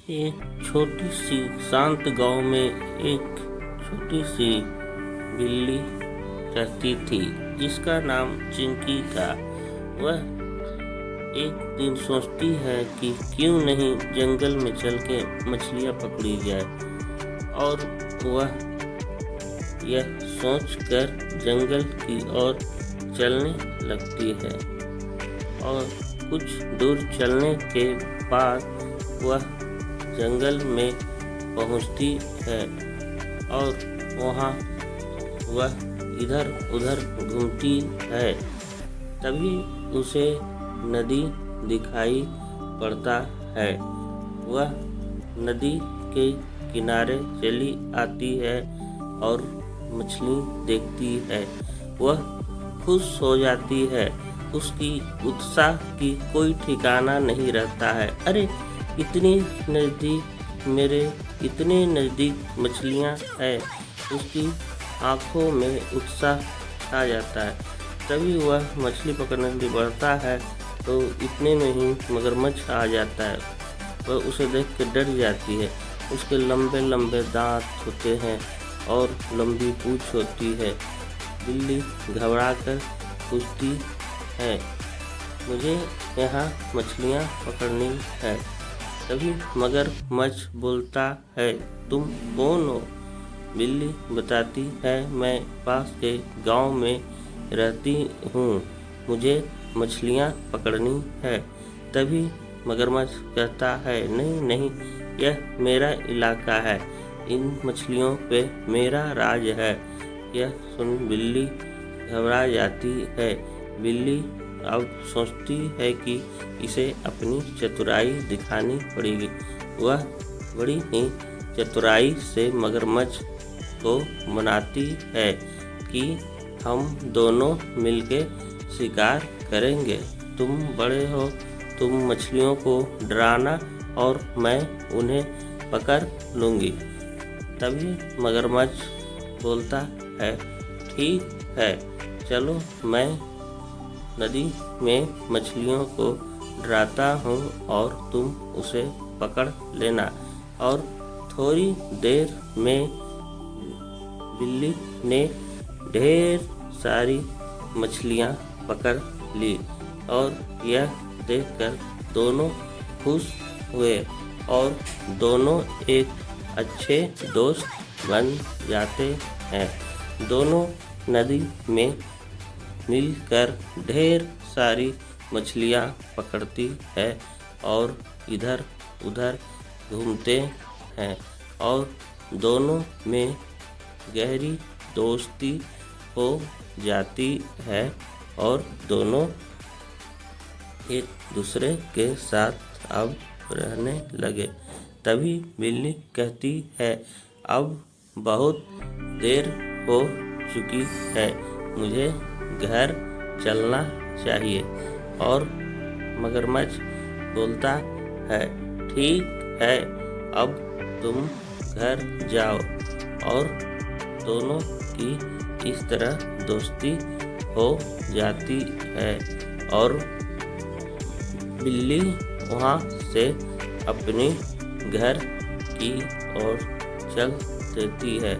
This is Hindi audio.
एक छोटी सी शांत गांव में एक छोटी सी बिल्ली रहती थी जिसका नाम चिंकी था। वह एक दिन सोचती है कि क्यों नहीं जंगल में चल के मछलियाँ पकड़ी जाए, और वह यह सोचकर जंगल की ओर चलने लगती है। और कुछ दूर चलने के बाद वह जंगल में पहुंचती है और वहां वह इधर उधर घूमती है। तभी उसे नदी दिखाई पड़ता है। वह नदी के किनारे चली आती है और मछली देखती है। वह खुश हो जाती है। उसकी उत्साह की कोई ठिकाना नहीं रहता है। अरे इतनी नज़दीक मछलियाँ हैं। उसकी आँखों में उत्साह आ जाता है। तभी वह मछली पकड़ने के लिए बढ़ता है तो इतने में ही मगरमच्छ आ जाता है। वह उसे देख के डर जाती है। उसके लंबे लंबे दांत होते हैं और लंबी पूँछ होती है। बिल्ली घबराकर पूछती है, मुझे यहाँ मछलियाँ पकड़नी है। तभी मगरमच्छ बोलता है, तुम कौन हो? बिल्ली बताती है, मैं पास के गांव में रहती हूँ, मुझे मछलियाँ पकड़नी है। तभी मगरमच्छ कहता है, नहीं नहीं, यह मेरा इलाका है, इन मछलियों पे मेरा राज है। यह सुन बिल्ली घबरा जाती है। बिल्ली अब सोचती है कि इसे अपनी चतुराई दिखानी पड़ेगी। वह बड़ी ही चतुराई से मगरमच्छ को मनाती है कि हम दोनों मिलके शिकार करेंगे। तुम बड़े हो, तुम मछलियों को डराना और मैं उन्हें पकड़ लूँगी। तभी मगरमच्छ बोलता है, ठीक है, चलो मैं नदी में मछलियों को डराता हूँ और तुम उसे पकड़ लेना। और थोड़ी देर में बिल्ली ने ढेर सारी मछलियाँ पकड़ ली और यह देखकर दोनों खुश हुए और दोनों एक अच्छे दोस्त बन जाते हैं। दोनों नदी में मिलकर ढेर सारी मछलियाँ पकड़ती है और इधर उधर घूमते हैं और दोनों में गहरी दोस्ती हो जाती है और दोनों एक दूसरे के साथ अब रहने लगे। तभी बिल्ली कहती है, अब बहुत देर हो चुकी है, मुझे घर चलना चाहिए। और मगरमच्छ बोलता है, ठीक है, अब तुम घर जाओ। और दोनों की इस तरह दोस्ती हो जाती है और बिल्ली वहाँ से अपने घर की ओर चल देती है।